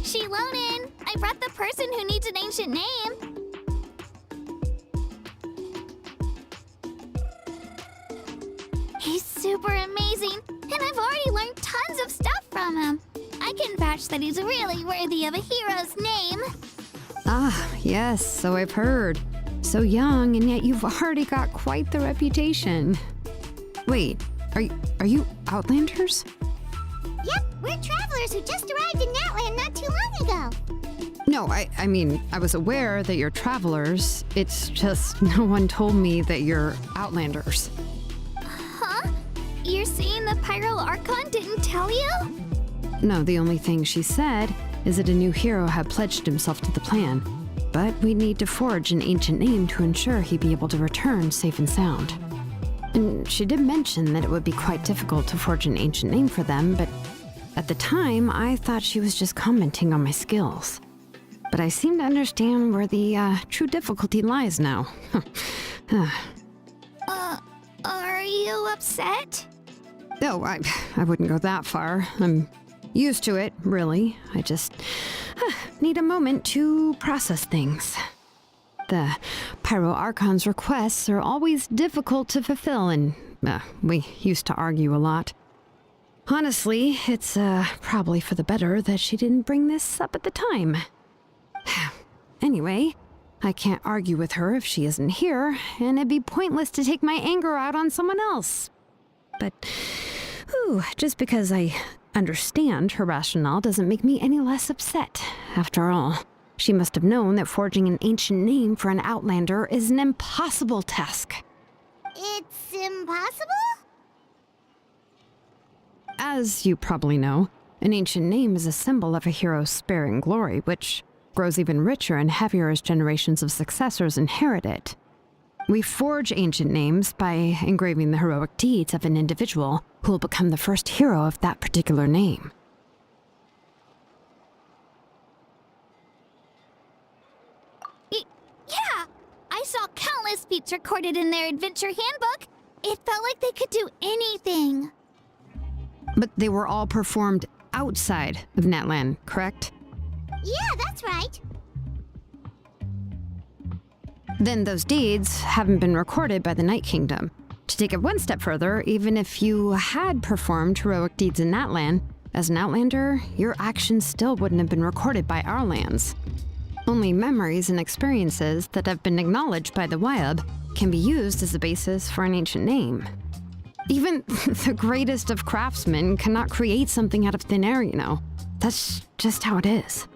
Xilonen, I brought the person who needs an ancient name. He's super amazing, and I've already learned tons of stuff from him. I can vouch that he's really worthy of a hero's name. Ah, yes, so I've heard. So young, and yet you've already got quite the reputation. Wait, are you Outlanders? Yep, we're travelers who just arrived in Natland not too long ago. No, I mean, I was aware that you're travelers. It's just no one told me that you're Outlanders. Huh? You're saying the Pyro Archon didn't tell you? No, the only thing she said is that a new hero had pledged himself to the plan. But we'd need to forge an ancient name to ensure he'd be able to return safe and sound. And she did mention that it would be quite difficult to forge an ancient name for them, but at the time, I thought she was just commenting on my skills. But I seem to understand where the true difficulty lies now. Are you upset? No, I wouldn't go that far. I'm used to it, really. I just need a moment to process things. The Pyro Archon's requests are always difficult to fulfill, and we used to argue a lot. Honestly, it's probably for the better that she didn't bring this up at the time. Anyway, I can't argue with her if she isn't here, and it'd be pointless to take my anger out on someone else. But, just because I understand her rationale doesn't make me any less upset. After all, she must have known that forging an ancient name for an Outlander is an impossible task. It's impossible? As you probably know, an ancient name is a symbol of a hero's sparing glory, which grows even richer and heavier as generations of successors inherit it. We forge ancient names by engraving the heroic deeds of an individual who will become the first hero of that particular name. Yeah! I saw countless feats recorded in their adventure handbook. It felt like they could do anything. But they were all performed outside of Natland, correct? Yeah, that's right. Then those deeds haven't been recorded by the Night Kingdom. To take it one step further, even if you had performed heroic deeds in Natland, as an Outlander, your actions still wouldn't have been recorded by our lands. Only memories and experiences that have been acknowledged by the Wyab can be used as a basis for an ancient name. Even the greatest of craftsmen cannot create something out of thin air, you know. That's just how it is.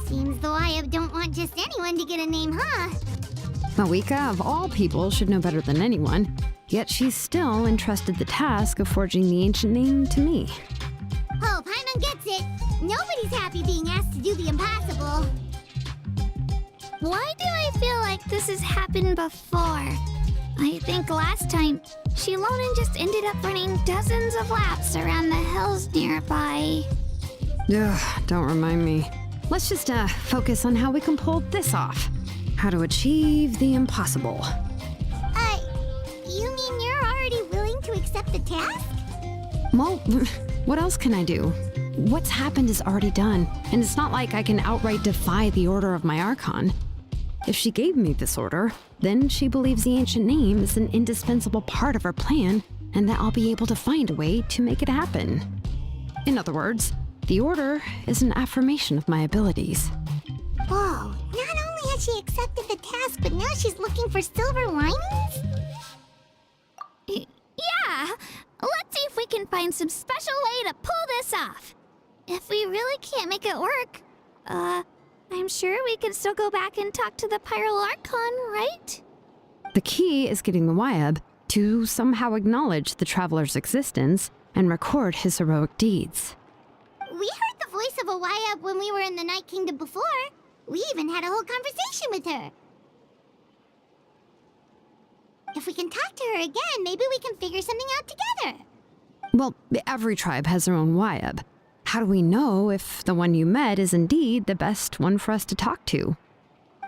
Seems the Wyab don't want just anyone to get a name, huh? Mawika, of all people, should know better than anyone, yet she's still entrusted the task of forging the ancient name to me. Oh, Paimon gets it. Nobody's happy being asked to do the impossible. Why do I feel like this has happened before? I think last time, Xilonen just ended up running dozens of laps around the hills nearby. Ugh, don't remind me. Let's just focus on how we can pull this off. How to achieve the impossible. You mean you're already willing to accept the task? Well, what else can I do? What's happened is already done, and it's not like I can outright defy the order of my Archon. If she gave me this order, then she believes the ancient name is an indispensable part of her plan, and that I'll be able to find a way to make it happen. In other words, the order is an affirmation of my abilities. Whoa, not only has she accepted the task, but now she's looking for silver linings? Yeah! Let's see if we can find some special way to pull this off. If we really can't make it work, I'm sure we can still go back and talk to the Pyro Archon, right? The key is getting the Wyab to somehow acknowledge the traveler's existence and record his heroic deeds. We heard the voice of a Wyab when we were in the Night Kingdom before. We even had a whole conversation with her. If we can talk to her again, maybe we can figure something out together. Well, every tribe has their own Wyab. How do we know if the one you met is indeed the best one for us to talk to?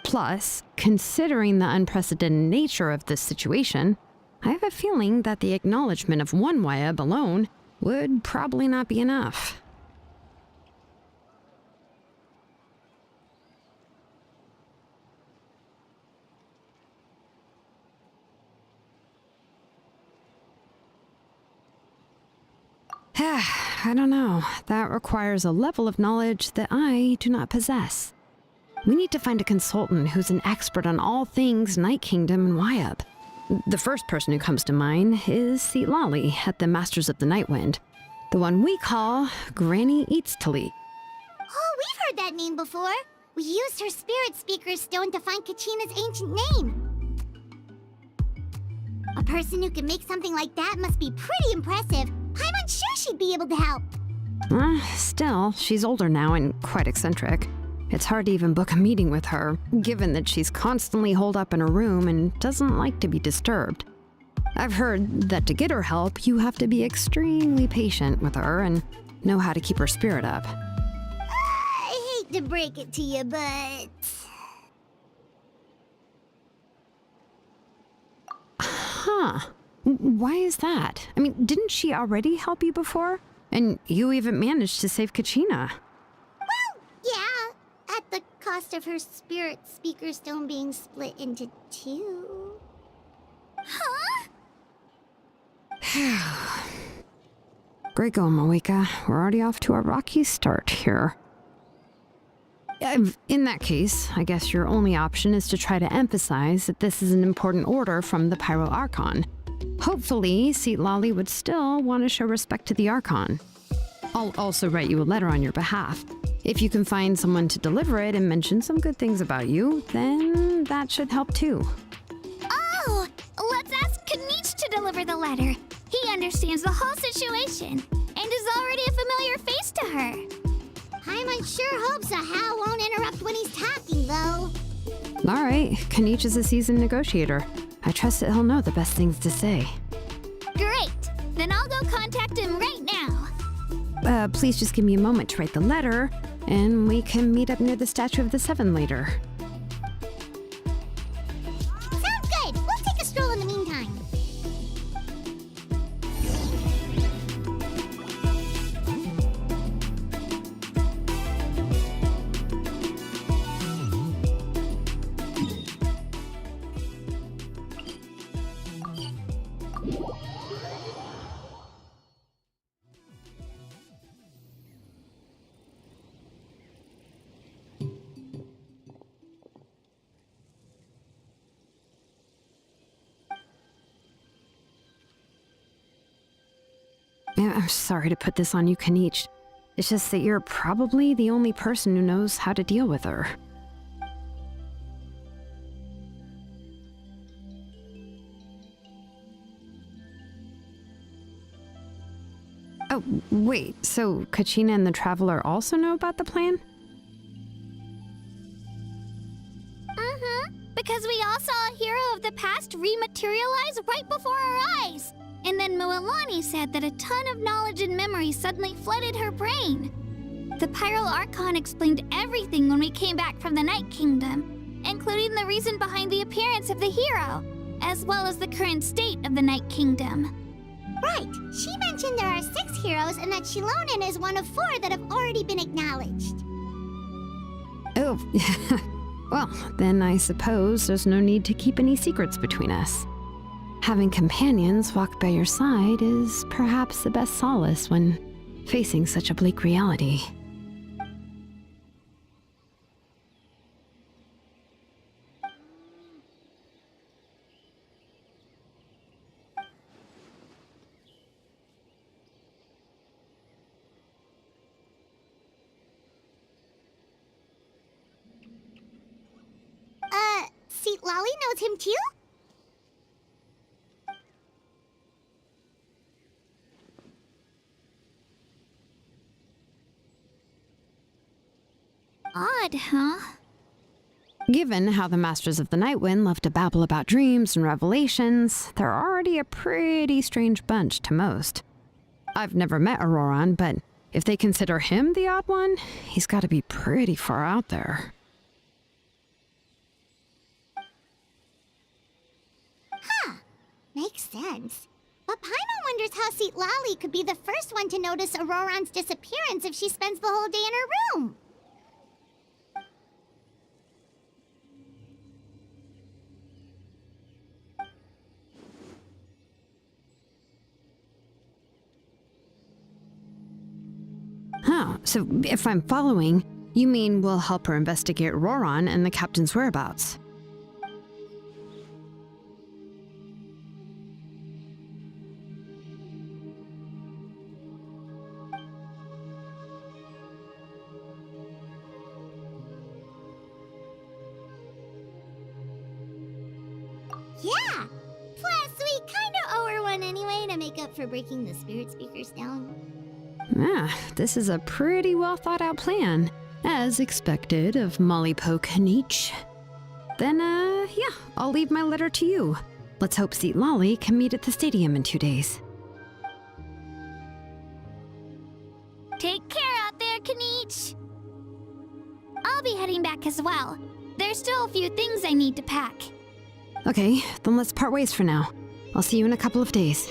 Plus, considering the unprecedented nature of this situation, I have a feeling that the acknowledgement of one Wyab alone would probably not be enough. I don't know. That requires a level of knowledge that I do not possess. We need to find a consultant who's an expert on all things Night Kingdom and Wyup. The first person who comes to mind is Xilonen at the Masters of the Night Wind, the one we call Granny Eatstali. Oh, we've heard that name before. We used her spirit speaker stone to find Kachina's ancient name. A person who can make something like that must be pretty impressive. I'm unsure she'd be able to help. Still, she's older now and quite eccentric. It's hard to even book a meeting with her, given that she's constantly holed up in her room and doesn't like to be disturbed. I've heard that to get her help, you have to be extremely patient with her and know how to keep her spirit up. I hate to break it to you, but... Huh. Why is that? I mean, didn't she already help you before? And you even managed to save Kachina. Well, yeah. At the cost of her spirit speaker stone being split into two. Huh? Great going, Moeka. We're already off to a rocky start here. In that case, I guess your only option is to try to emphasize that this is an important order from the Pyro Archon. Hopefully, Seat Lolly would still want to show respect to the Archon. I'll also write you a letter on your behalf. If you can find someone to deliver it and mention some good things about you, then that should help too. Oh, let's ask Kanich to deliver the letter. He understands the whole situation and is already a familiar face to her. Paimon sure hopes a Hal won't interrupt when he's talking, though. All right, Kanich is a seasoned negotiator. I trust that he'll know the best things to say. Great. Then I'll go contact him right now. Please just give me a moment to write the letter, and we can meet up near the Statue of the Seven later. Sounds good. We'll take a stroll in the meantime. I'm sorry to put this on you, Kanich. It's just that you're probably the only person who knows how to deal with her. Oh, wait, so Kachina and the Traveler also know about the plan? Because we all saw a hero of the past rematerialize right before our eyes. And then Mualani said that a ton of knowledge and memory suddenly flooded her brain. The Pyro Archon explained everything when we came back from the Night Kingdom, including the reason behind the appearance of the hero, as well as the current state of the Night Kingdom. Right. She mentioned there are 6 heroes and that Xilonen is one of 4 that have already been acknowledged. Oh, well, then I suppose there's no need to keep any secrets between us. Having companions walk by your side is perhaps the best solace when facing such a bleak reality. Seat Lolly knows him too? Odd, huh? Given how the Masters of the Night Wind love to babble about dreams and revelations, they're already a pretty strange bunch to most. I've never met Auroran, but if they consider him the odd one, he's got to be pretty far out there. Makes sense. But Paimon wonders how Seat Lolly could be the first one to notice Auroran's disappearance if she spends the whole day in her room. Oh, so if I'm following, you mean we'll help her investigate Roron and the captain's whereabouts? Yeah! Plus, we kinda owe her one anyway to make up for breaking the spirit speakers down. This is a pretty well thought out plan, as expected of Molly Poke Nietzsche. Then, yeah, I'll leave my letter to you. Let's hope Seat Lolly can meet at the stadium in 2 days. Take care out there, Kaniche. I'll be heading back as well. There's still a few things I need to pack. Okay, then let's part ways for now. I'll see you in a couple of days.